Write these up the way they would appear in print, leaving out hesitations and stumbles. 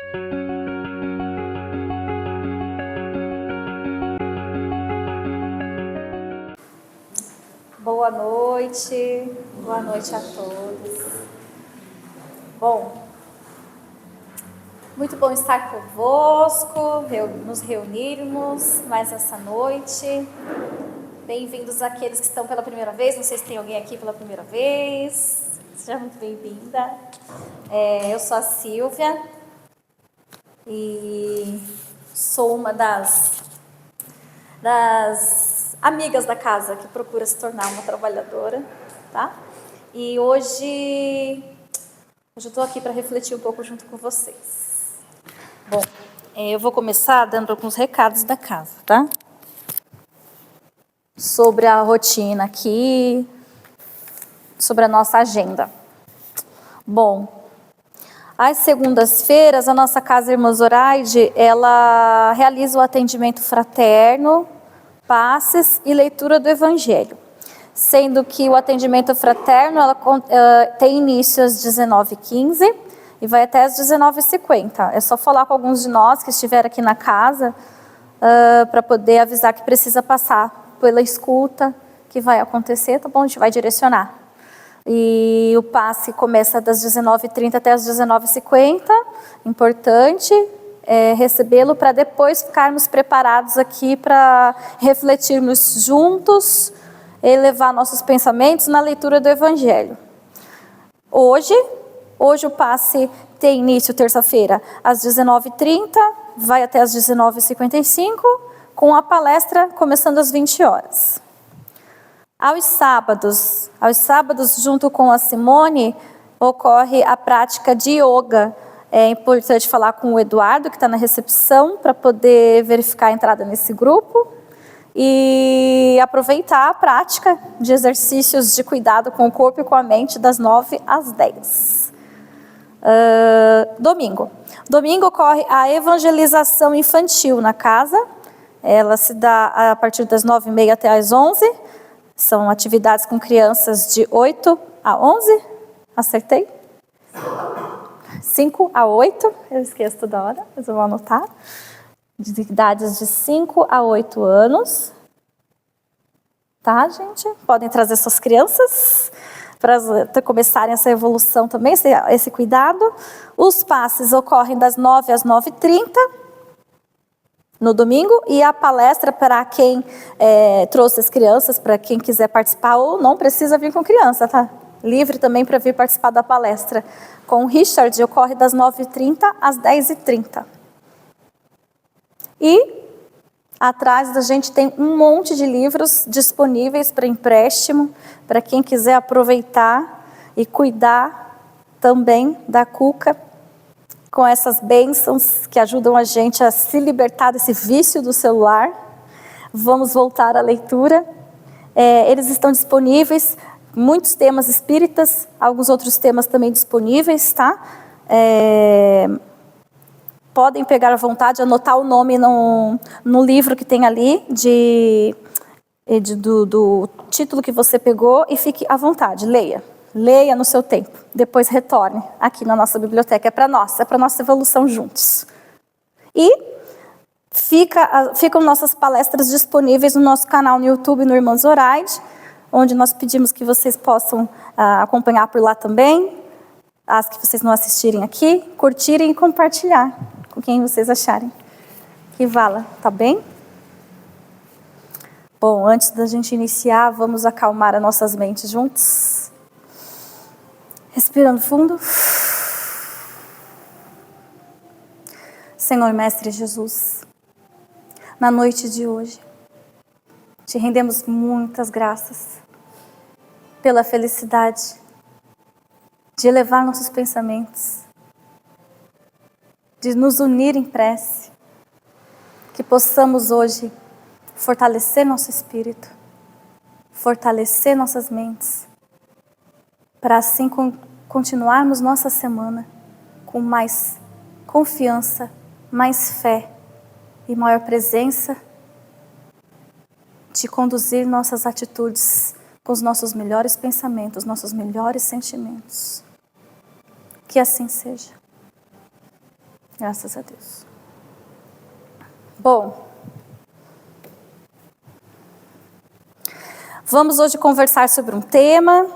Boa noite a todos. Bom, muito bom estar convosco, nos reunirmos mais essa noite. Bem-vindos àqueles que estão pela primeira vez, não sei se tem alguém aqui pela primeira vez, seja muito bem-vinda. Eu sou a Silvia e sou uma das amigas da casa que procura se tornar uma trabalhadora, tá? E hoje eu estou aqui para refletir um pouco junto com vocês. Bom, eu vou começar dando alguns recados da casa, tá? Sobre a rotina aqui, sobre a nossa agenda. Bom, às segundas-feiras, a nossa Casa Irmã Zoraide, ela realiza o atendimento fraterno, passes e leitura do Evangelho. Sendo que o atendimento fraterno tem início às 19h15 e vai até às 19h50. É só falar com alguns de nós que estiveram aqui na casa para poder avisar que precisa passar pela escuta que vai acontecer, tá bom? A gente vai direcionar. E o passe começa das 19h30 até as 19h50. Importante recebê-lo para depois ficarmos preparados aqui para refletirmos juntos, elevar nossos pensamentos na leitura do Evangelho. Hoje o passe tem início terça-feira às 19h30, vai até às 19h55, com a palestra começando às 20 horas. Aos sábados, junto com a Simone, ocorre a prática de yoga. É importante falar com o Eduardo, que está na recepção, para poder verificar a entrada nesse grupo. E aproveitar a prática de exercícios de cuidado com o corpo e com a mente das 9 às 10. Domingo ocorre a evangelização infantil na casa. Ela se dá a partir das 9h30 até às 11h. São atividades com crianças de 8 a 11. Acertei? 5 a 8. Eu esqueço toda hora, mas eu vou anotar. De idades de 5 a 8 anos. Tá, gente? Podem trazer suas crianças para começarem essa evolução também, esse cuidado. Os passes ocorrem das 9 às 9h30 no domingo, e a palestra para quem trouxe as crianças, para quem quiser participar, ou não precisa vir com criança, tá? Livre também para vir participar da palestra. Com o Richard, ocorre das 9h30 às 10h30. E atrás da gente tem um monte de livros disponíveis para empréstimo, para quem quiser aproveitar e cuidar também da Cuca, com essas bênçãos que ajudam a gente a se libertar desse vício do celular. Vamos voltar à leitura. Eles estão disponíveis, muitos temas espíritas, alguns outros temas também disponíveis, tá? Podem pegar à vontade, anotar o nome no livro que tem ali, do título que você pegou, e fique à vontade, leia no seu tempo, depois retorne aqui na nossa biblioteca. É para nossa evolução juntos. E ficam nossas palestras disponíveis no nosso canal no YouTube, no Irmã Zoraide, onde nós pedimos que vocês possam acompanhar por lá também, as que vocês não assistirem aqui, curtirem e compartilhar com quem vocês acharem que vala, tá bem? Bom, antes da gente iniciar, vamos acalmar as nossas mentes juntos. Respirando fundo. Senhor Mestre Jesus, na noite de hoje, te rendemos muitas graças pela felicidade de elevar nossos pensamentos, de nos unir em prece, que possamos hoje fortalecer nosso espírito, fortalecer nossas mentes, para assim continuarmos nossa semana com mais confiança, mais fé e maior presença de conduzir nossas atitudes com os nossos melhores pensamentos, nossos melhores sentimentos. Que assim seja. Graças a Deus. Bom, vamos hoje conversar sobre um tema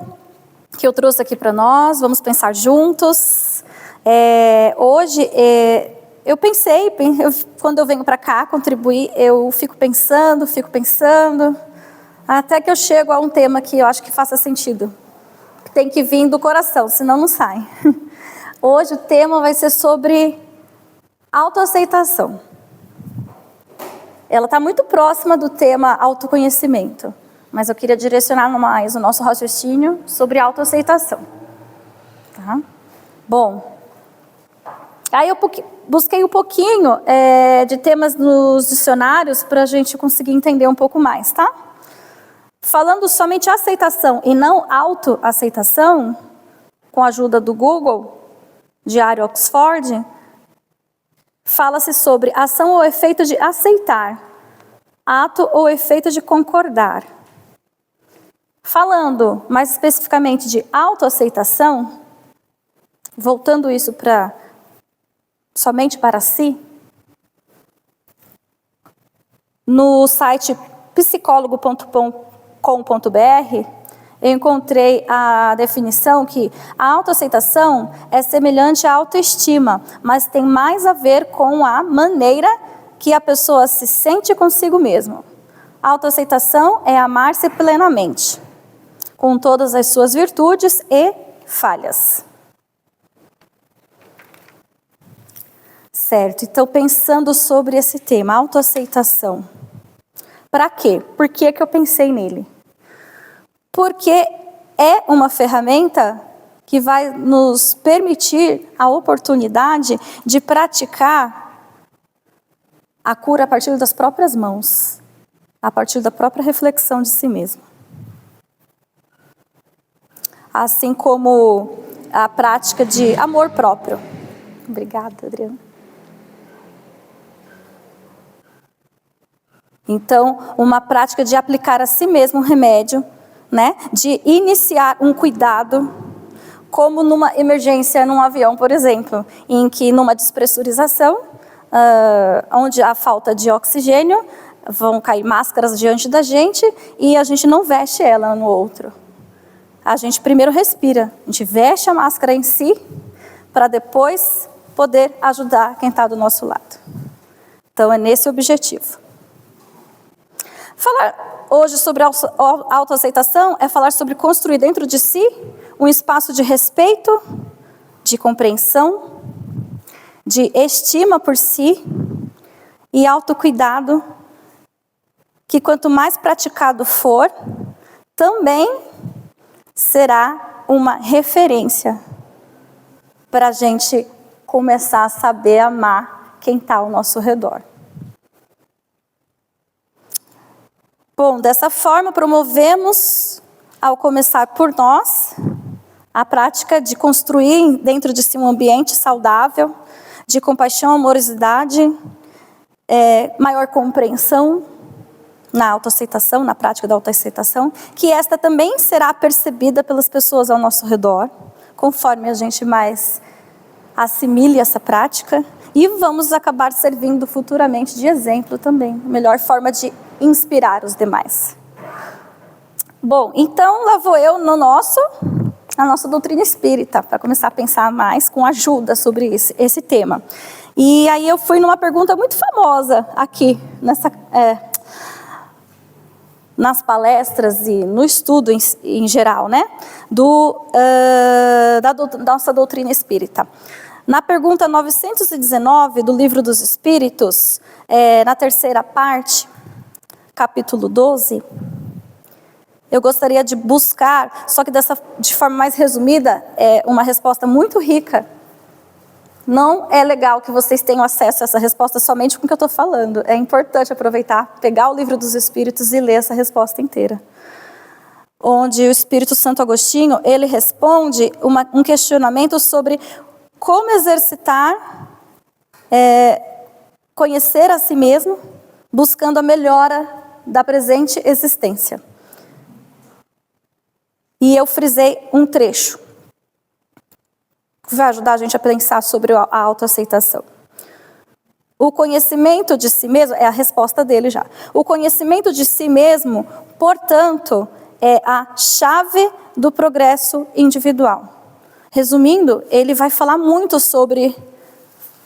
que eu trouxe aqui para nós. Vamos pensar juntos. Hoje, eu pensei, quando eu venho para cá contribuir, eu fico pensando, até que eu chego a um tema que eu acho que faça sentido. Tem que vir do coração, senão não sai. Hoje o tema vai ser sobre autoaceitação. Ela está muito próxima do tema autoconhecimento, mas eu queria direcionar mais o nosso raciocínio sobre autoaceitação. Tá? Bom, aí eu busquei um pouquinho de temas nos dicionários para a gente conseguir entender um pouco mais, tá? Falando somente aceitação e não autoaceitação, com a ajuda do Google, Diário Oxford, fala-se sobre ação ou efeito de aceitar, ato ou efeito de concordar. Falando mais especificamente de autoaceitação, voltando isso somente para si, no site psicólogo.com.br, eu encontrei a definição que a autoaceitação é semelhante à autoestima, mas tem mais a ver com a maneira que a pessoa se sente consigo mesma. A autoaceitação é amar-se plenamente, com todas as suas virtudes e falhas. Certo, então pensando sobre esse tema, autoaceitação. Para quê? Por que eu pensei nele? Porque é uma ferramenta que vai nos permitir a oportunidade de praticar a cura a partir das próprias mãos, a partir da própria reflexão de si mesmo. Assim como a prática de amor próprio. Obrigada, Adriana. Então, uma prática de aplicar a si mesmo um remédio, né? De iniciar um cuidado, como numa emergência num avião, por exemplo, em que numa despressurização, onde há falta de oxigênio, vão cair máscaras diante da gente e a gente não veste ela no outro. A gente primeiro respira, a gente veste a máscara em si, para depois poder ajudar quem está do nosso lado. Então, é nesse o objetivo. Falar hoje sobre autoaceitação é falar sobre construir dentro de si um espaço de respeito, de compreensão, de estima por si e autocuidado, que quanto mais praticado for, também será uma referência para a gente começar a saber amar quem está ao nosso redor. Bom, dessa forma promovemos, ao começar por nós, a prática de construir dentro de si um ambiente saudável, de compaixão, amorosidade, maior compreensão na autoaceitação, na prática da autoaceitação, que esta também será percebida pelas pessoas ao nosso redor, conforme a gente mais assimile essa prática, e vamos acabar servindo futuramente de exemplo também, a melhor forma de inspirar os demais. Bom, então lá vou eu na nossa doutrina espírita, para começar a pensar mais com ajuda sobre esse tema. E aí eu fui numa pergunta muito famosa aqui, nas palestras e no estudo em geral, né? Da nossa doutrina espírita. Na pergunta 919 do Livro dos Espíritos, na terceira parte, capítulo 12, eu gostaria de buscar, só que de forma mais resumida, uma resposta muito rica. Não é legal que vocês tenham acesso a essa resposta somente com o que eu estou falando. É importante aproveitar, pegar o Livro dos Espíritos e ler essa resposta inteira. Onde o Espírito Santo Agostinho, ele responde um questionamento sobre como exercitar, conhecer a si mesmo, buscando a melhora da presente existência. E eu frisei um trecho que vai ajudar a gente a pensar sobre a autoaceitação. O conhecimento de si mesmo, é a resposta dele já. O conhecimento de si mesmo, portanto, é a chave do progresso individual. Resumindo, ele vai falar muito sobre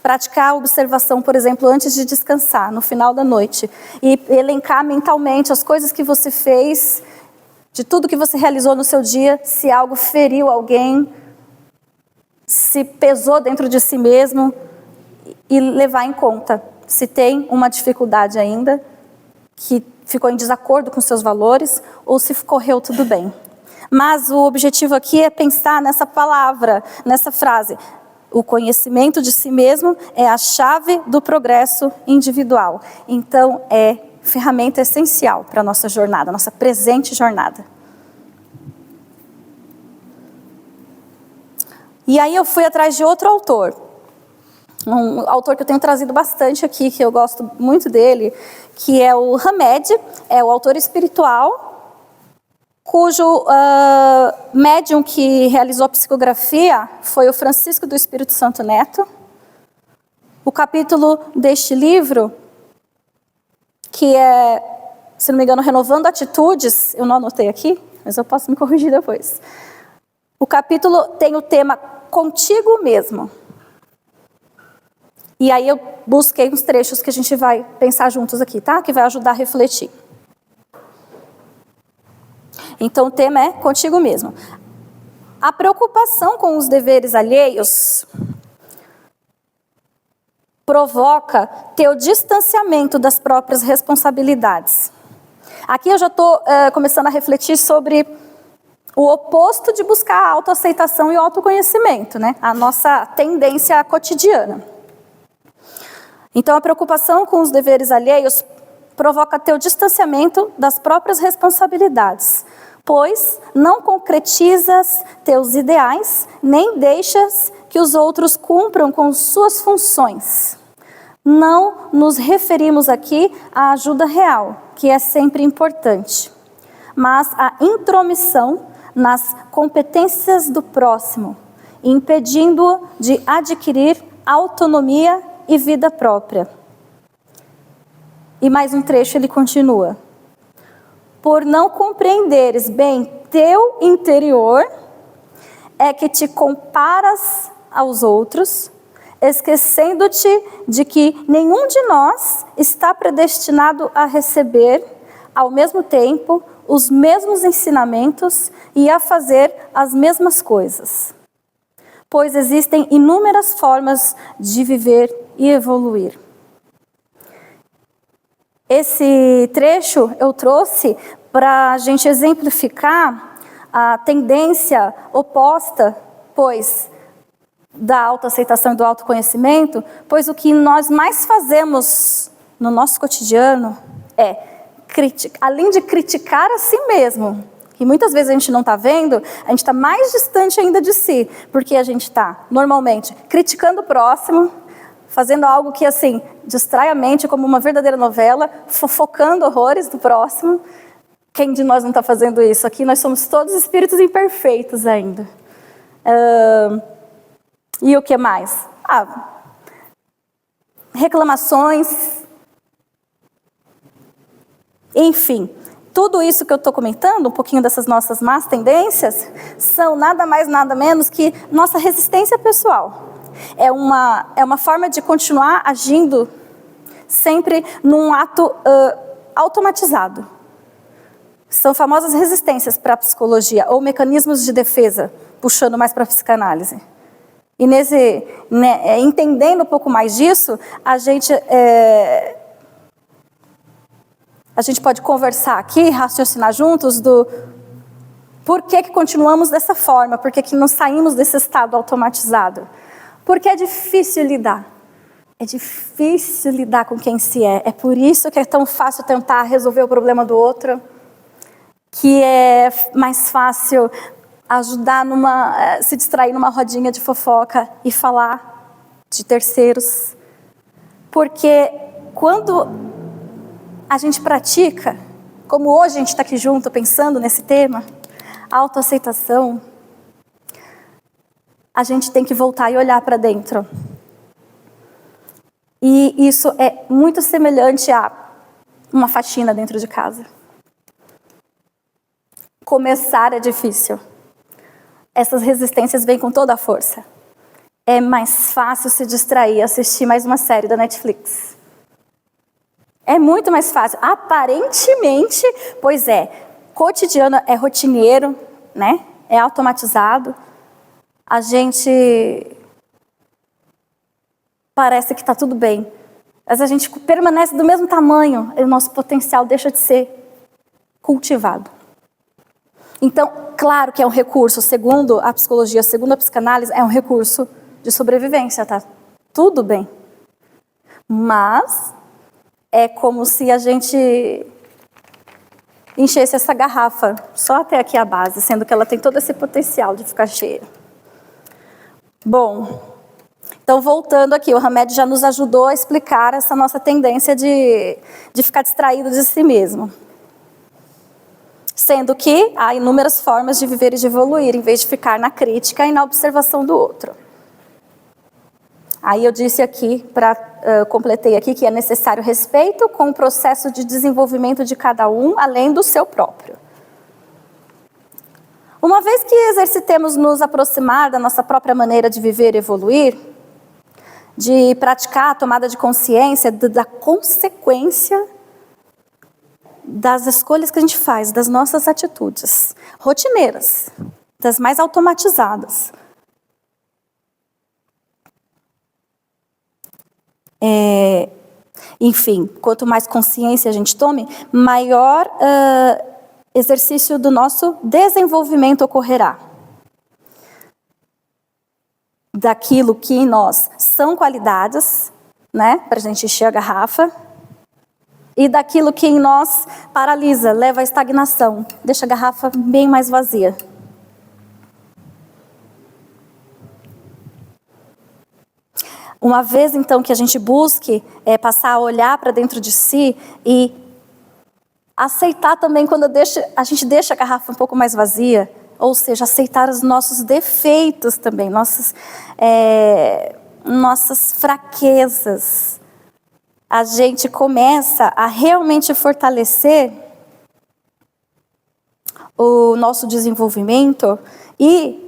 praticar a observação, por exemplo, antes de descansar, no final da noite. E elencar mentalmente as coisas que você fez, de tudo que você realizou no seu dia, se algo feriu alguém, se pesou dentro de si mesmo, e levar em conta se tem uma dificuldade ainda, que ficou em desacordo com seus valores, ou se correu tudo bem. Mas o objetivo aqui é pensar nessa palavra, nessa frase. O conhecimento de si mesmo é a chave do progresso individual. Então, é ferramenta essencial para a nossa jornada, nossa presente jornada. E aí eu fui atrás de outro autor. Um autor que eu tenho trazido bastante aqui, que eu gosto muito dele, que é o Hamed, é o autor espiritual, cujo médium que realizou a psicografia foi o Francisco do Espírito Santo Neto. O capítulo deste livro, que é, se não me engano, Renovando Atitudes, eu não anotei aqui, mas eu posso me corrigir depois. O capítulo tem o tema Contigo Mesmo. E aí eu busquei uns trechos que a gente vai pensar juntos aqui, tá? Que vai ajudar a refletir. Então o tema é Contigo Mesmo. A preocupação com os deveres alheios provoca teu distanciamento das próprias responsabilidades. Aqui eu já estou começando a refletir sobre o oposto de buscar a autoaceitação e o autoconhecimento, né? A nossa tendência cotidiana. Então, a preocupação com os deveres alheios provoca teu distanciamento das próprias responsabilidades, pois não concretizas teus ideais, nem deixas que os outros cumpram com suas funções. Não nos referimos aqui à ajuda real, que é sempre importante, mas à intromissão nas competências do próximo, impedindo-o de adquirir autonomia e vida própria. E mais um trecho ele continua. Por não compreenderes bem teu interior, é que te comparas aos outros, esquecendo-te de que nenhum de nós está predestinado a receber, ao mesmo tempo, os mesmos ensinamentos e a fazer as mesmas coisas. Pois existem inúmeras formas de viver e evoluir. Esse trecho eu trouxe para a gente exemplificar a tendência oposta, pois, da autoaceitação e do autoconhecimento, pois o que nós mais fazemos no nosso cotidiano é, além de criticar a si mesmo, que muitas vezes a gente não está vendo, a gente está mais distante ainda de si, porque a gente está, normalmente, criticando o próximo, fazendo algo que, assim, distrai a mente como uma verdadeira novela, fofocando horrores do próximo. Quem de nós não está fazendo isso? Aqui nós somos todos espíritos imperfeitos ainda. E o que mais? Reclamações. Enfim, tudo isso que eu estou comentando, um pouquinho dessas nossas más tendências, são nada mais, nada menos que nossa resistência pessoal. É uma forma de continuar agindo sempre num ato automatizado. São famosas resistências para a psicologia, ou mecanismos de defesa, puxando mais para a psicanálise. E entendendo um pouco mais disso, a gente pode conversar aqui, raciocinar juntos do por que continuamos dessa forma, por que não saímos desse estado automatizado. Porque é difícil lidar. É difícil lidar com quem se é. É por isso que é tão fácil tentar resolver o problema do outro, que é mais fácil ajudar se distrair numa rodinha de fofoca e falar de terceiros. Porque quando a gente pratica, como hoje a gente está aqui junto pensando nesse tema, autoaceitação, a gente tem que voltar e olhar para dentro. E isso é muito semelhante a uma faxina dentro de casa. Começar é difícil. Essas resistências vêm com toda a força. É mais fácil se distrair, assistir mais uma série da Netflix. É muito mais fácil. Aparentemente, pois é, cotidiano é rotineiro, né? É automatizado. A gente parece que está tudo bem. Mas a gente permanece do mesmo tamanho e o nosso potencial deixa de ser cultivado. Então, claro que é um recurso, segundo a psicologia, segundo a psicanálise, é um recurso de sobrevivência, tá? Tudo bem. Mas é como se a gente enchesse essa garrafa só até aqui a base, sendo que ela tem todo esse potencial de ficar cheia. Bom, então voltando aqui, o Hamed já nos ajudou a explicar essa nossa tendência de ficar distraído de si mesmo. Sendo que há inúmeras formas de viver e de evoluir, em vez de ficar na crítica e na observação do outro. Aí eu disse aqui, completei aqui, que é necessário respeito com o processo de desenvolvimento de cada um, além do seu próprio. Uma vez que exercitemos nos aproximar da nossa própria maneira de viver e evoluir, de praticar a tomada de consciência da consequência das escolhas que a gente faz, das nossas atitudes rotineiras, das mais automatizadas. Enfim, quanto mais consciência a gente tome, maior exercício do nosso desenvolvimento ocorrerá. Daquilo que em nós são qualidades, né, para a gente encher a garrafa, e daquilo que em nós paralisa, leva à estagnação, deixa a garrafa bem mais vazia. Uma vez, então, que a gente busque passar a olhar para dentro de si e aceitar também quando a gente deixa a garrafa um pouco mais vazia, ou seja, aceitar os nossos defeitos também, nossas fraquezas. A gente começa a realmente fortalecer o nosso desenvolvimento e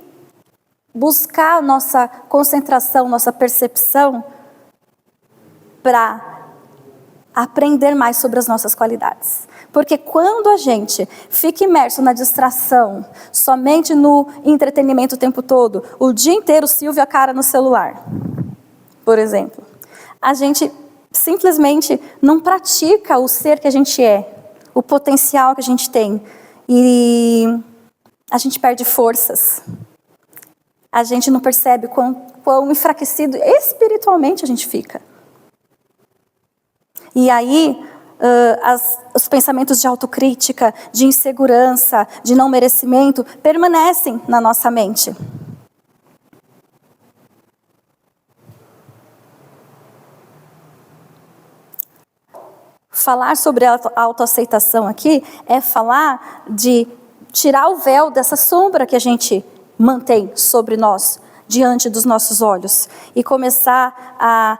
buscar nossa concentração, nossa percepção para aprender mais sobre as nossas qualidades. Porque quando a gente fica imerso na distração, somente no entretenimento o tempo todo, o dia inteiro Silvia a cara no celular, por exemplo, a gente simplesmente não pratica o ser que a gente é, o potencial que a gente tem, e a gente perde forças. A gente não percebe quão enfraquecido espiritualmente a gente fica. E aí, os pensamentos de autocrítica, de insegurança, de não merecimento, permanecem na nossa mente. Falar sobre a autoaceitação aqui é falar de tirar o véu dessa sombra que a gente mantém sobre nós, diante dos nossos olhos, e começar a,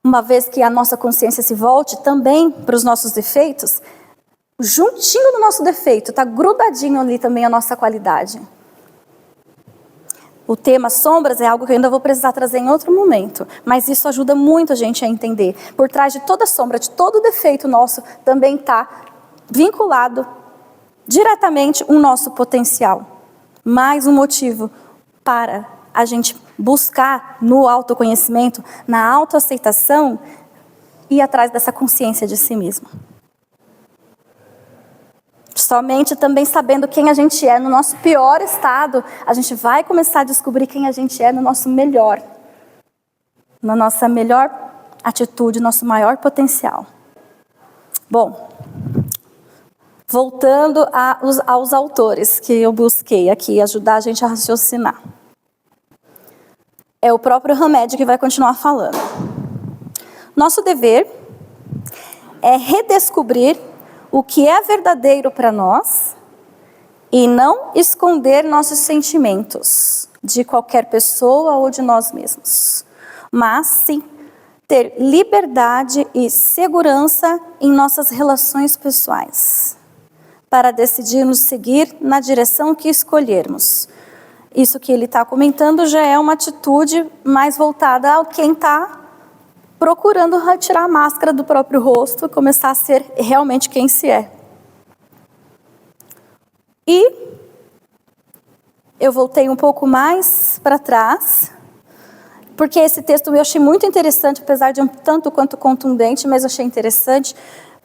uma vez que a nossa consciência se volte também para os nossos defeitos, juntinho do nosso defeito, está grudadinho ali também a nossa qualidade. O tema sombras é algo que eu ainda vou precisar trazer em outro momento, mas isso ajuda muito a gente a entender. Por trás de toda sombra, de todo defeito nosso, também está vinculado diretamente o nosso potencial. Mais um motivo para a gente buscar no autoconhecimento, na autoaceitação, ir atrás dessa consciência de si mesmo. Somente também sabendo quem a gente é no nosso pior estado, a gente vai começar a descobrir quem a gente é no nosso melhor. Na nossa melhor atitude, nosso maior potencial. Bom, voltando aos autores que eu busquei aqui, ajudar a gente a raciocinar. É o próprio Hamed que vai continuar falando. Nosso dever é redescobrir o que é verdadeiro para nós e não esconder nossos sentimentos de qualquer pessoa ou de nós mesmos. Mas sim, ter liberdade e segurança em nossas relações pessoais, para decidirmos seguir na direção que escolhermos. Isso que ele está comentando já é uma atitude mais voltada a quem está procurando retirar a máscara do próprio rosto e começar a ser realmente quem se é. E eu voltei um pouco mais para trás, porque esse texto eu achei muito interessante, apesar de um tanto quanto contundente, mas eu achei interessante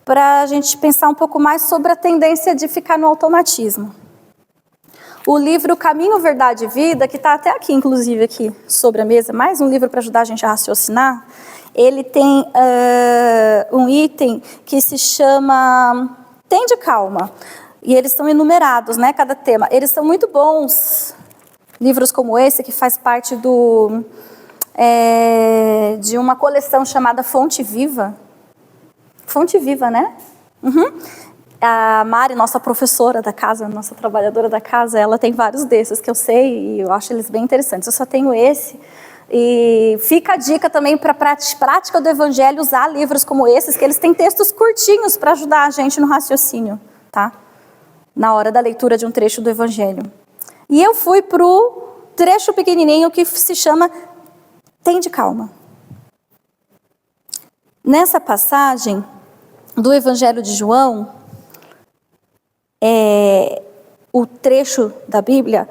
para a gente pensar um pouco mais sobre a tendência de ficar no automatismo. O livro Caminho, Verdade e Vida, que está até aqui, inclusive, aqui sobre a mesa, mais um livro para ajudar a gente a raciocinar, ele tem um item que se chama Tende Calma. E eles são enumerados, né, cada tema. Eles são muito bons, livros como esse, que faz parte de uma coleção chamada Fonte Viva. Fonte Viva, né? Uhum. A Mari, nossa professora da casa, nossa trabalhadora da casa, ela tem vários desses que eu sei e eu acho eles bem interessantes. Eu só tenho esse. E fica a dica também para a prática do Evangelho usar livros como esses, que eles têm textos curtinhos para ajudar a gente no raciocínio, tá? Na hora da leitura de um trecho do Evangelho. E eu fui para o trecho pequenininho que se chama Tende Calma. Nessa passagem do Evangelho de João, o trecho da Bíblia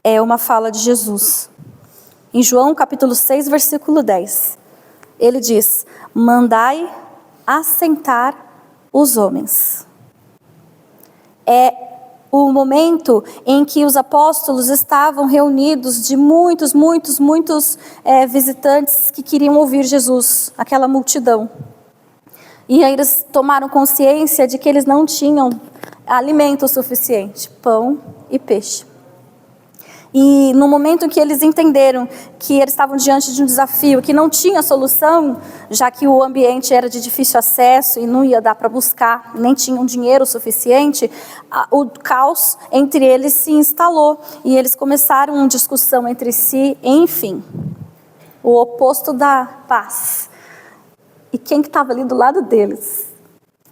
é uma fala de Jesus. Em João capítulo 6, versículo 10, ele diz: mandai assentar os homens. É o momento em que os apóstolos estavam reunidos de muitos visitantes que queriam ouvir Jesus, aquela multidão. E aí eles tomaram consciência de que eles não tinham alimento suficiente, pão e peixe. E no momento em que eles entenderam que eles estavam diante de um desafio, que não tinha solução, já que o ambiente era de difícil acesso e não ia dar para buscar, nem tinham dinheiro suficiente, o caos entre eles se instalou. E eles começaram uma discussão entre si, enfim, o oposto da paz. E quem que estava ali do lado deles?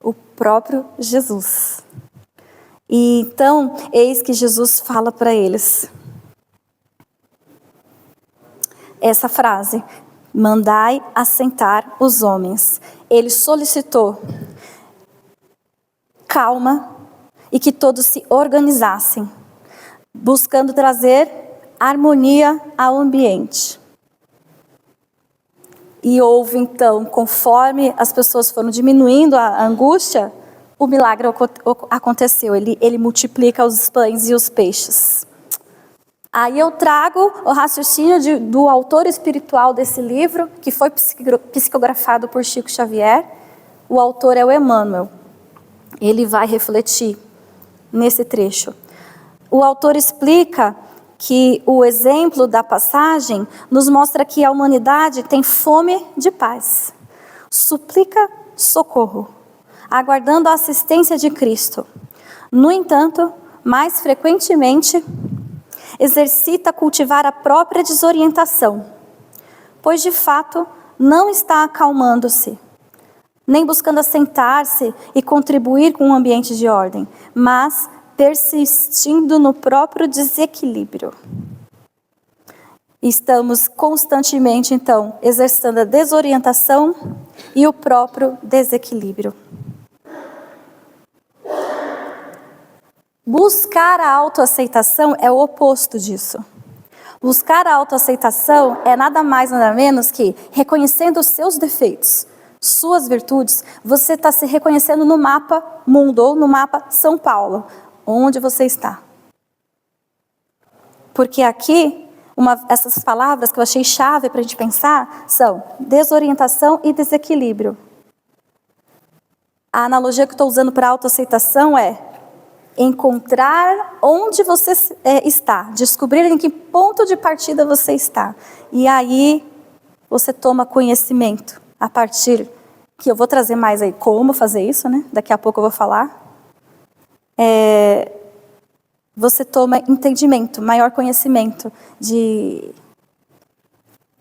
O próprio Jesus. E então, eis que Jesus fala para eles essa frase: mandai assentar os homens. Ele solicitou calma e que todos se organizassem, buscando trazer harmonia ao ambiente. E houve então, conforme as pessoas foram diminuindo a angústia, o milagre aconteceu. Ele multiplica os pães e os peixes. Aí eu trago o raciocínio do autor espiritual desse livro, que foi psicografado por Chico Xavier. O autor é o Emmanuel. Ele vai refletir nesse trecho. O autor explica que o exemplo da passagem nos mostra que a humanidade tem fome de paz, suplica socorro, aguardando a assistência de Cristo. No entanto, mais frequentemente, exercita cultivar a própria desorientação, pois de fato não está acalmando-se, nem buscando assentar-se e contribuir com um ambiente de ordem, mas persistindo no próprio desequilíbrio. Estamos constantemente, então, exercitando a desorientação e o próprio desequilíbrio. Buscar a autoaceitação é o oposto disso. Buscar a autoaceitação é nada mais, nada menos que reconhecendo os seus defeitos, suas virtudes. Você está se reconhecendo no mapa mundo ou no mapa São Paulo. Onde você está? Porque aqui, essas palavras que eu achei chave para a gente pensar são desorientação e desequilíbrio. A analogia que eu estou usando para autoaceitação é encontrar onde você está, descobrir em que ponto de partida você está. E aí você toma conhecimento a partir, que eu vou trazer mais aí como fazer isso, né? Daqui a pouco eu vou falar. Você toma entendimento, maior conhecimento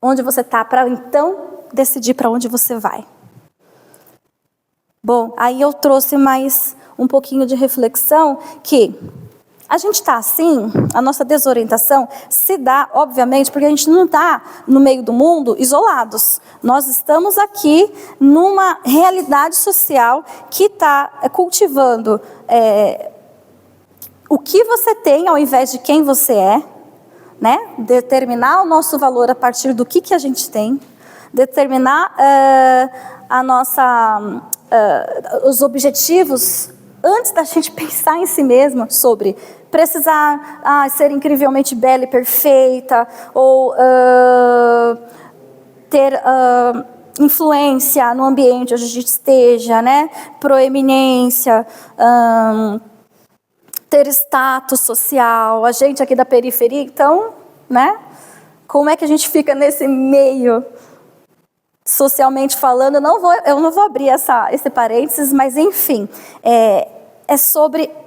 onde você está, para então decidir para onde você vai. Bom, aí eu trouxe mais um pouquinho de reflexão que a gente está assim, a nossa desorientação se dá, obviamente, porque a gente não está no meio do mundo isolados. Nós estamos aqui numa realidade social que está cultivando o que você tem ao invés de quem você é, né? Determinar o nosso valor a partir do que a gente tem, determinar os objetivos antes da gente pensar em si mesmo sobre precisar ser incrivelmente bela e perfeita, ou ter influência no ambiente onde a gente esteja, né? Proeminência, ter status social, a gente aqui da periferia, então, né? Como é que a gente fica nesse meio, socialmente falando? Eu não vou abrir esse parênteses, mas enfim, é sobre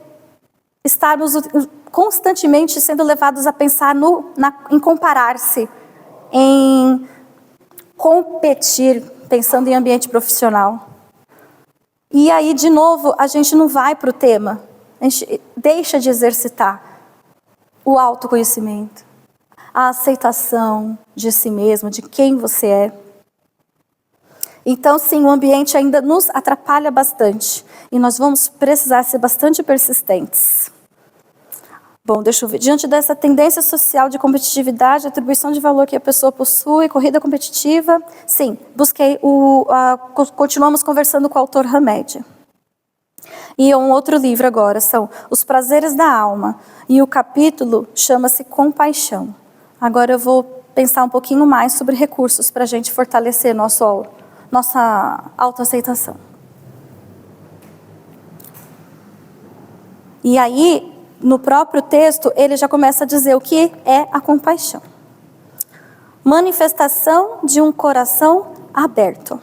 estarmos constantemente sendo levados a pensar em comparar-se, em competir, pensando em ambiente profissional. E aí, de novo, a gente não vai para o tema, a gente deixa de exercitar o autoconhecimento, a aceitação de si mesmo, de quem você é. Então, sim, o ambiente ainda nos atrapalha bastante. E nós vamos precisar ser bastante persistentes. Bom, deixa eu ver. Diante dessa tendência social de competitividade, atribuição de valor que a pessoa possui, corrida competitiva, sim, continuamos conversando com o autor Hamed. E um outro livro agora são Os Prazeres da Alma. E o capítulo chama-se Compaixão. Agora eu vou pensar um pouquinho mais sobre recursos para a gente fortalecer nossa autoaceitação. E aí, no próprio texto, ele já começa a dizer o que é a compaixão. Manifestação de um coração aberto.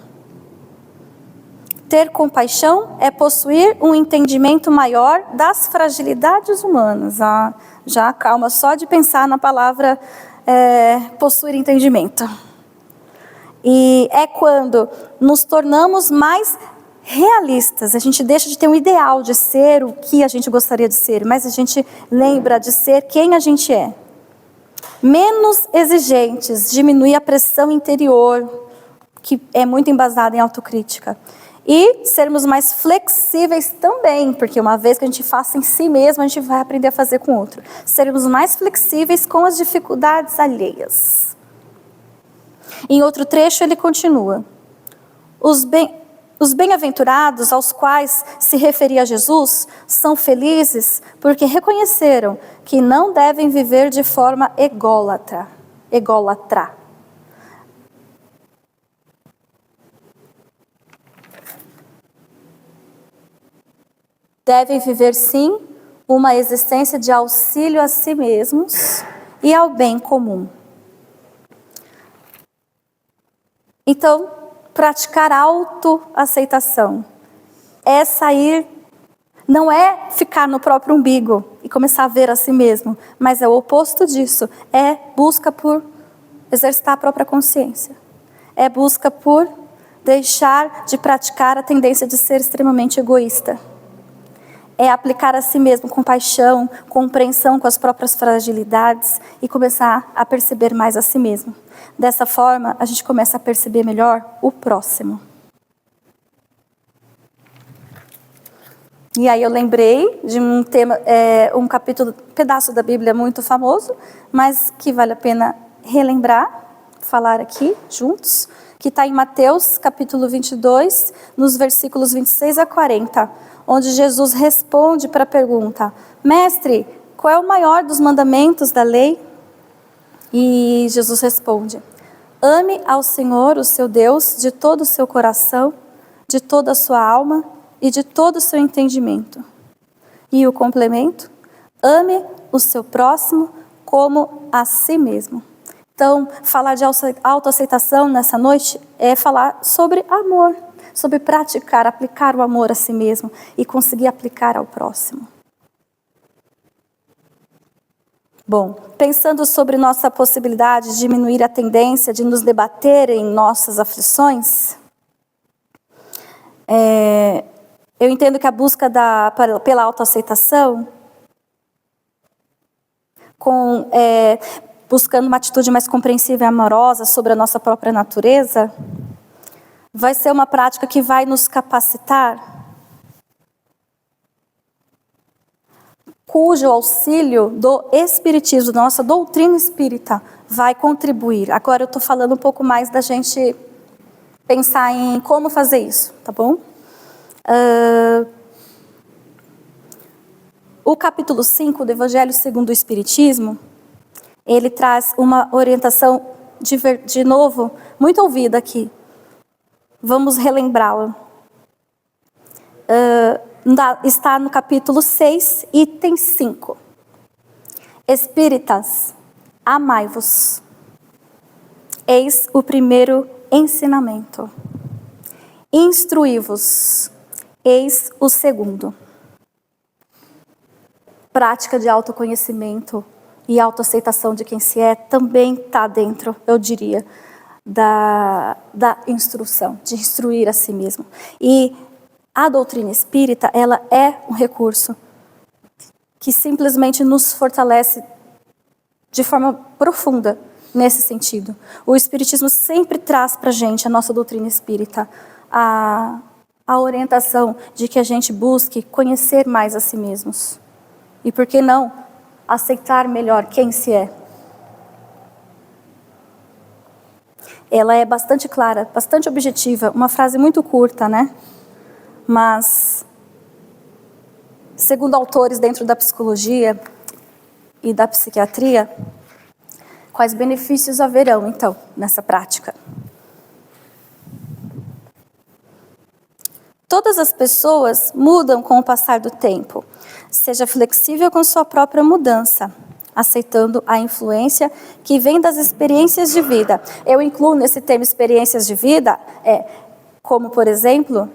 Ter compaixão é possuir um entendimento maior das fragilidades humanas. Já calma, só de pensar na palavra possuir entendimento. E é quando nos tornamos mais realistas. A gente deixa de ter um ideal de ser o que a gente gostaria de ser, mas a gente lembra de ser quem a gente é. Menos exigentes, diminui a pressão interior, que é muito embasada em autocrítica. E sermos mais flexíveis também, porque uma vez que a gente faça em si mesmo, a gente vai aprender a fazer com o outro. Sermos mais flexíveis com as dificuldades alheias. Em outro trecho ele continua. Os bem-aventurados aos quais se referia Jesus são felizes porque reconheceram que não devem viver de forma ególatra. Devem viver, sim, uma existência de auxílio a si mesmos e ao bem comum. Então, praticar autoaceitação é sair, não é ficar no próprio umbigo e começar a ver a si mesmo, mas é o oposto disso, é busca por exercitar a própria consciência, é busca por deixar de praticar a tendência de ser extremamente egoísta, é aplicar a si mesmo compaixão, compreensão com as próprias fragilidades e começar a perceber mais a si mesmo. Dessa forma, a gente começa a perceber melhor o próximo. E aí eu lembrei de um tema, um capítulo, pedaço da Bíblia muito famoso, mas que vale a pena relembrar, falar aqui juntos, que está em Mateus capítulo 22, nos versículos 26 a 40, onde Jesus responde para a pergunta: Mestre, qual é o maior dos mandamentos da lei? E Jesus responde: ame ao Senhor, o seu Deus, de todo o seu coração, de toda a sua alma e de todo o seu entendimento. E o complemento: ame o seu próximo como a si mesmo. Então, falar de autoaceitação nessa noite é falar sobre amor, sobre praticar, aplicar o amor a si mesmo e conseguir aplicar ao próximo. Bom, pensando sobre nossa possibilidade de diminuir a tendência de nos debater em nossas aflições, eu entendo que a busca pela autoaceitação, buscando uma atitude mais compreensiva e amorosa sobre a nossa própria natureza, vai ser uma prática que vai nos capacitar, cujo auxílio do Espiritismo, da nossa doutrina espírita, vai contribuir. Agora eu estou falando um pouco mais da gente pensar em como fazer isso, tá bom? O capítulo 5 do Evangelho segundo o Espiritismo, ele traz uma orientação, de novo, muito ouvida aqui. Vamos relembrá-la. Está no capítulo 6, item 5. Espíritas, amai-vos. Eis o primeiro ensinamento. Instruí-vos. Eis o segundo. Prática de autoconhecimento e autoaceitação de quem se é também está dentro, eu diria, da instrução, de instruir a si mesmo. E a doutrina espírita, ela é um recurso que simplesmente nos fortalece de forma profunda nesse sentido. O Espiritismo sempre traz para a gente, a nossa doutrina espírita, a orientação de que a gente busque conhecer mais a si mesmos. E por que não aceitar melhor quem se é? Ela é bastante clara, bastante objetiva, uma frase muito curta, né? Mas, segundo autores dentro da psicologia e da psiquiatria, quais benefícios haverão, então, nessa prática? Todas as pessoas mudam com o passar do tempo. Seja flexível com sua própria mudança, aceitando a influência que vem das experiências de vida. Eu incluo nesse termo experiências de vida, como, por exemplo,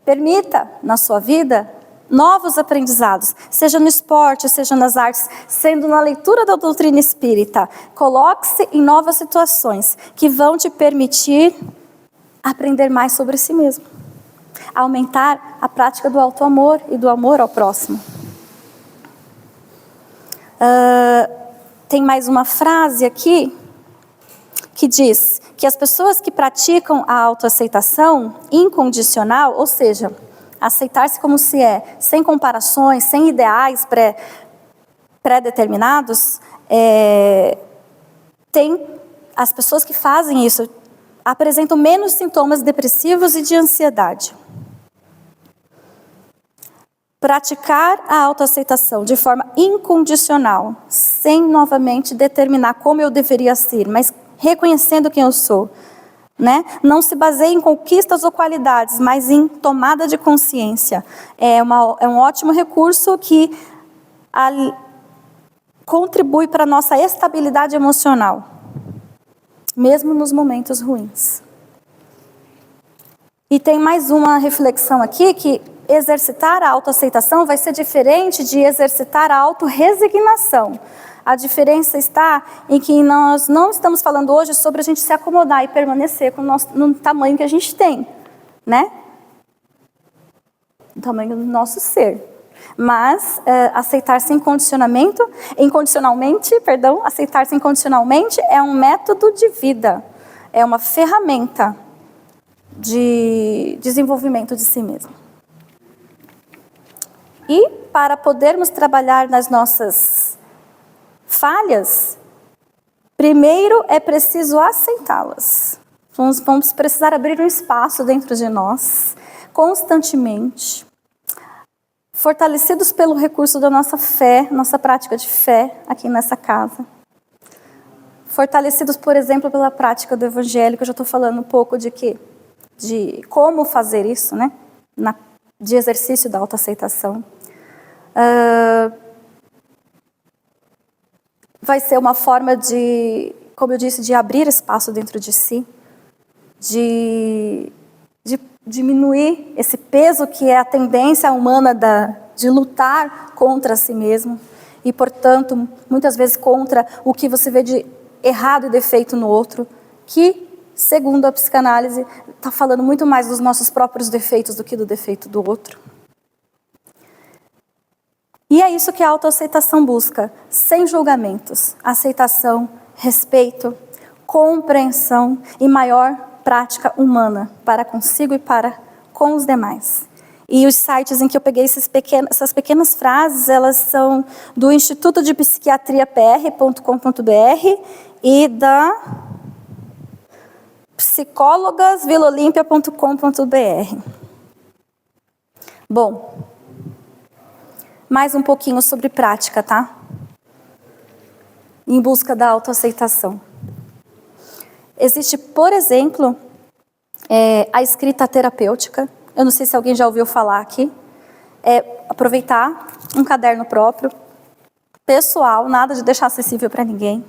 permita na sua vida novos aprendizados, seja no esporte, seja nas artes, sendo na leitura da doutrina espírita. Coloque-se em novas situações que vão te permitir aprender mais sobre si mesmo. Aumentar a prática do auto-amor e do amor ao próximo. Tem mais uma frase aqui que diz que as pessoas que praticam a autoaceitação incondicional, ou seja, aceitar-se como se é, sem comparações, sem ideais pré-determinados, as pessoas que fazem isso apresentam menos sintomas depressivos e de ansiedade. Praticar a autoaceitação de forma incondicional, sem novamente determinar como eu deveria ser, mas reconhecendo quem eu sou, né? Não se baseia em conquistas ou qualidades, mas em tomada de consciência. É um ótimo recurso que contribui para a nossa estabilidade emocional, mesmo nos momentos ruins. E tem mais uma reflexão aqui, que exercitar a autoaceitação vai ser diferente de exercitar a autorresignação. A diferença está em que nós não estamos falando hoje sobre a gente se acomodar e permanecer no tamanho que a gente tem, né? O tamanho do nosso ser. Mas aceitar-se incondicionalmente, aceitar-se incondicionalmente é um método de vida, é uma ferramenta de desenvolvimento de si mesmo. E para podermos trabalhar nas nossas falhas, primeiro é preciso aceitá-las. Vamos precisar abrir um espaço dentro de nós, constantemente, fortalecidos pelo recurso da nossa fé, nossa prática de fé aqui nessa casa. Fortalecidos, por exemplo, pela prática do Evangelho, que eu já estou falando um pouco de como fazer isso, né? De exercício da autoaceitação. Vai ser uma forma de, como eu disse, de abrir espaço dentro de si, de diminuir esse peso que é a tendência humana de lutar contra si mesmo e, portanto, muitas vezes contra o que você vê de errado e defeito no outro, que, segundo a psicanálise, está falando muito mais dos nossos próprios defeitos do que do defeito do outro. E é isso que a autoaceitação busca, sem julgamentos, aceitação, respeito, compreensão e maior prática humana para consigo e para com os demais. E os sites em que eu peguei essas pequenas frases, elas são do Instituto de Psiquiatria PR.com.br e da psicólogasvilolimpia.com.br. Bom, mais um pouquinho sobre prática, tá? Em busca da autoaceitação. Existe, por exemplo, a escrita terapêutica. Eu não sei se alguém já ouviu falar aqui. É aproveitar um caderno próprio, pessoal, nada de deixar acessível para ninguém.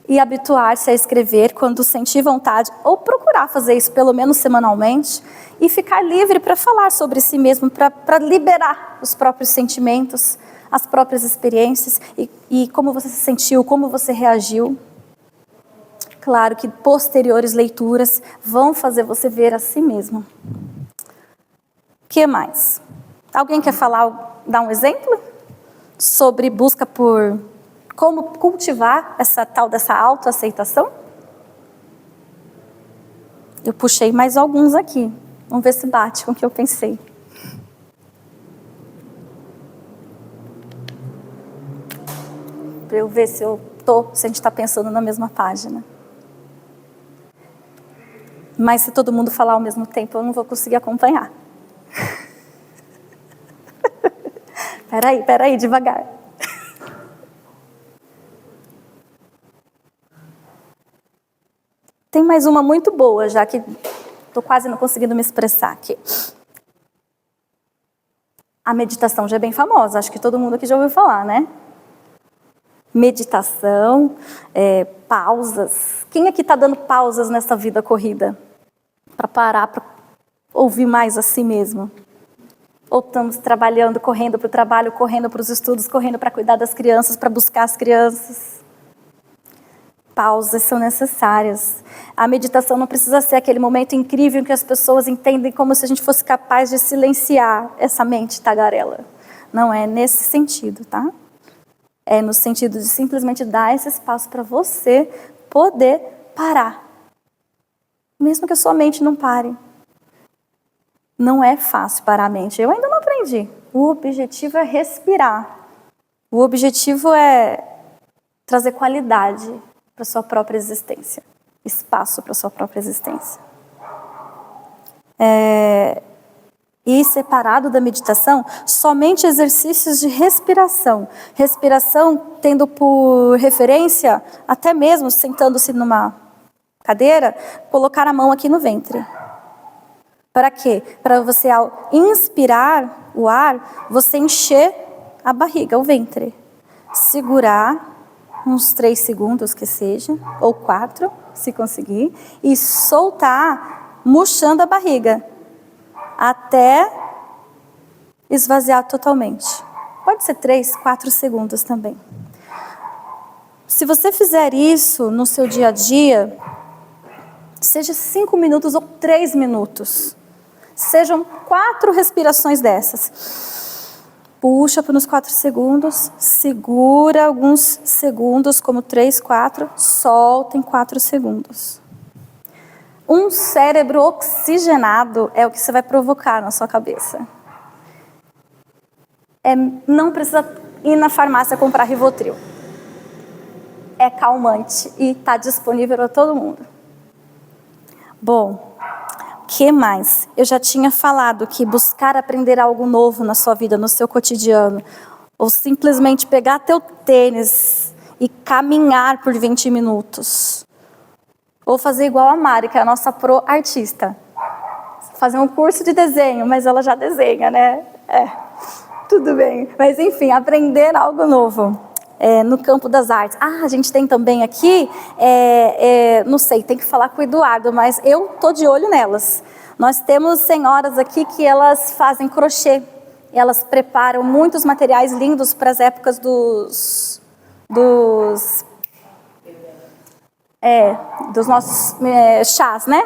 E habituar-se a escrever quando sentir vontade, ou procurar fazer isso pelo menos semanalmente, e ficar livre para falar sobre si mesmo, para liberar os próprios sentimentos, as próprias experiências, e como você se sentiu, como você reagiu. Claro que posteriores leituras vão fazer você ver a si mesmo. O que mais? Alguém quer dar um exemplo sobre busca por como cultivar essa tal dessa autoaceitação? Eu puxei mais alguns aqui. Vamos ver se bate com o que eu pensei. Para eu ver se a gente está pensando na mesma página. Mas se todo mundo falar ao mesmo tempo, eu não vou conseguir acompanhar. Peraí, devagar. Tem mais uma muito boa, já que estou quase não conseguindo me expressar aqui. A meditação já é bem famosa, acho que todo mundo aqui já ouviu falar, né? Meditação, pausas. Quem aqui está dando pausas nessa vida corrida? Para parar, para ouvir mais a si mesmo? Ou estamos trabalhando, correndo para o trabalho, correndo para os estudos, correndo para cuidar das crianças, para buscar as crianças? Pausas são necessárias. A meditação não precisa ser aquele momento incrível em que as pessoas entendem como se a gente fosse capaz de silenciar essa mente tagarela. Não é nesse sentido, tá? É no sentido de simplesmente dar esse espaço para você poder parar. Mesmo que a sua mente não pare. Não é fácil parar a mente. Eu ainda não aprendi. O objetivo é respirar. O objetivo é trazer qualidade para a sua própria existência. Espaço para a sua própria existência. E separado da meditação, somente exercícios de respiração. Respiração tendo por referência, até mesmo sentando-se numa cadeira, colocar a mão aqui no ventre. Para quê? Para você, ao inspirar o ar, você encher a barriga, o ventre. Segurar uns 3 segundos que seja, ou 4, se conseguir, e soltar, murchando a barriga, até esvaziar totalmente. Pode ser 3, 4 segundos também. Se você fizer isso no seu dia a dia, seja 5 minutos ou 3 minutos, sejam 4 respirações dessas. Puxa por uns 4 segundos, segura alguns segundos, como 3, 4, solta em 4 segundos. Um cérebro oxigenado é o que você vai provocar na sua cabeça. Não precisa ir na farmácia comprar Rivotril. É calmante e está disponível para todo mundo. Bom, o que mais? Eu já tinha falado que buscar aprender algo novo na sua vida, no seu cotidiano, ou simplesmente pegar teu tênis e caminhar por 20 minutos. Ou fazer igual a Mari, que é a nossa pro-artista. Fazer um curso de desenho, mas ela já desenha, né? Tudo bem. Mas enfim, aprender algo novo. No campo das artes. A gente tem também aqui, não sei, tem que falar com o Eduardo, mas eu tô de olho nelas. Nós temos senhoras aqui que elas fazem crochê Elas preparam muitos materiais lindos para as épocas dos nossos chás, né?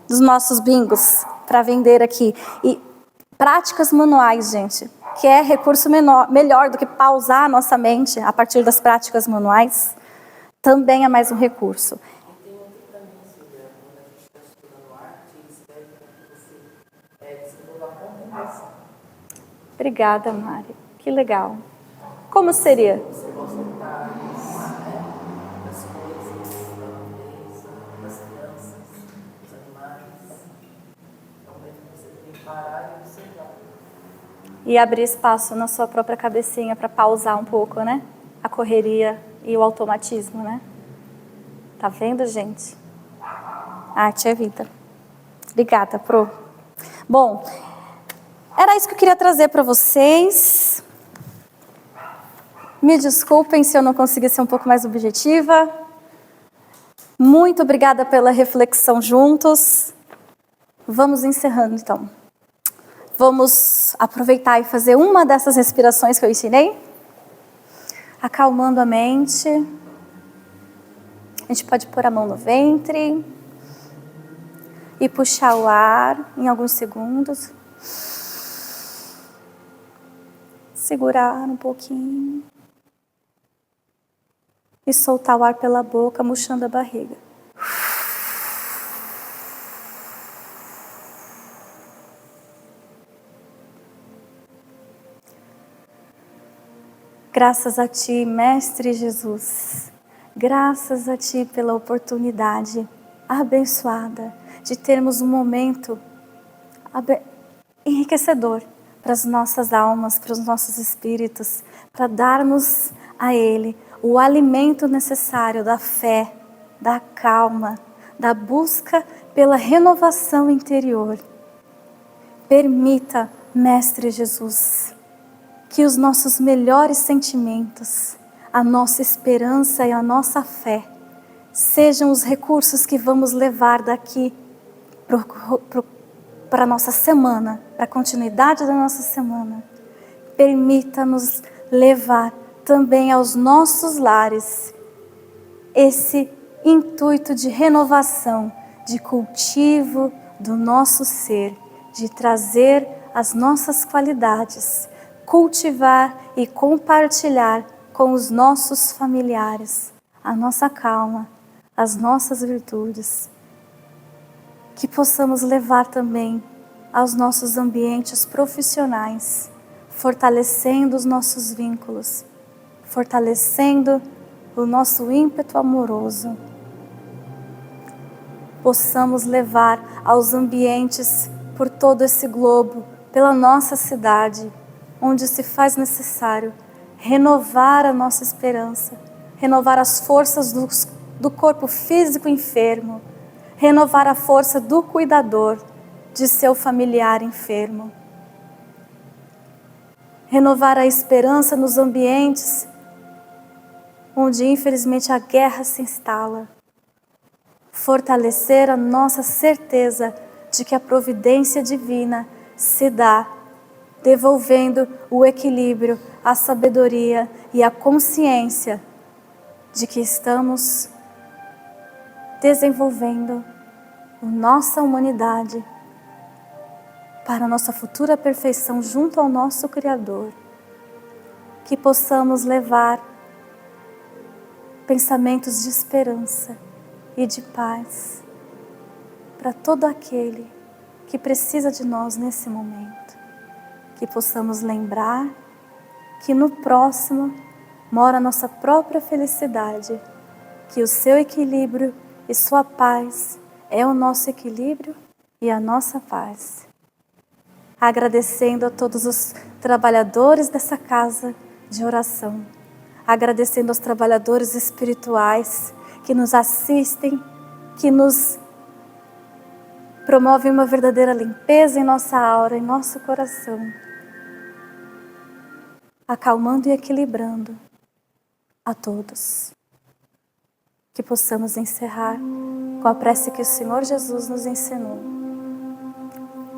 Dos nossos bingos, para vender aqui. E práticas manuais, gente, que é recurso melhor do que pausar a nossa mente a partir das práticas manuais, também é mais um recurso. Obrigada, Mari. Que legal. Como seria? Você gosta das coisas, da natureza, das crianças, dos animais. É um momento que você tem que parar e observar. E abrir espaço na sua própria cabecinha para pausar um pouco, né? A correria e o automatismo, né? Tá vendo, gente? Arte é vida. Obrigada, Pro. Bom, era isso que eu queria trazer para vocês. Me desculpem se eu não consegui ser um pouco mais objetiva. Muito obrigada pela reflexão juntos. Vamos encerrando, então. Vamos aproveitar e fazer uma dessas respirações que eu ensinei. Acalmando a mente. A gente pode pôr a mão no ventre e puxar o ar em alguns segundos. Segurar um pouquinho. E soltar o ar pela boca, murchando a barriga. Graças a Ti, Mestre Jesus. Graças a Ti pela oportunidade abençoada de termos um momento enriquecedor para as nossas almas, para os nossos espíritos, para darmos a Ele o alimento necessário da fé, da calma, da busca pela renovação interior. Permita, Mestre Jesus, que os nossos melhores sentimentos, a nossa esperança e a nossa fé sejam os recursos que vamos levar daqui para a nossa semana, para a continuidade da nossa semana. Permita-nos levar também aos nossos lares esse intuito de renovação, de cultivo do nosso ser, de trazer as nossas qualidades, cultivar e compartilhar com os nossos familiares a nossa calma, as nossas virtudes. Que possamos levar também aos nossos ambientes profissionais, fortalecendo os nossos vínculos, fortalecendo o nosso ímpeto amoroso. Possamos levar aos ambientes por todo esse globo, pela nossa cidade, onde se faz necessário renovar a nossa esperança, renovar as forças do corpo físico enfermo, renovar a força do cuidador de seu familiar enfermo. Renovar a esperança nos ambientes onde infelizmente a guerra se instala. Fortalecer a nossa certeza de que a providência divina se dá, devolvendo o equilíbrio, a sabedoria e a consciência de que estamos desenvolvendo a nossa humanidade para a nossa futura perfeição junto ao nosso Criador. Que possamos levar pensamentos de esperança e de paz para todo aquele que precisa de nós nesse momento. Que possamos lembrar que no próximo mora a nossa própria felicidade, que o seu equilíbrio e sua paz é o nosso equilíbrio e a nossa paz. Agradecendo a todos os trabalhadores dessa casa de oração, agradecendo aos trabalhadores espirituais que nos assistem, que nos promovem uma verdadeira limpeza em nossa aura, em nosso coração, acalmando e equilibrando a todos. Que possamos encerrar com a prece que o Senhor Jesus nos ensinou.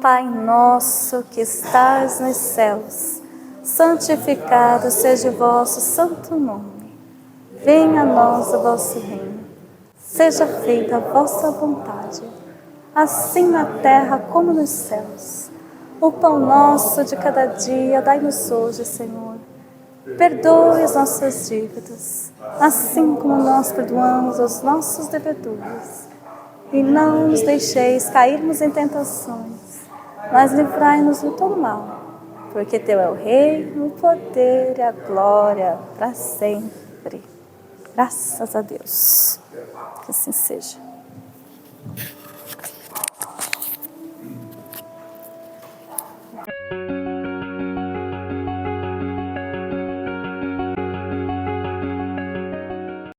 Pai nosso que estás nos céus, santificado seja o vosso santo nome. Venha a nós o vosso reino. Seja feita a vossa vontade, assim na terra como nos céus. O pão nosso de cada dia dai-nos hoje, Senhor. Perdoe as nossas dívidas, assim como nós perdoamos aos nossos devedores. E não nos deixeis cairmos em tentações, mas livrai-nos do todo mal, porque teu é o reino, o poder e a glória para sempre. Graças a Deus. Que assim seja.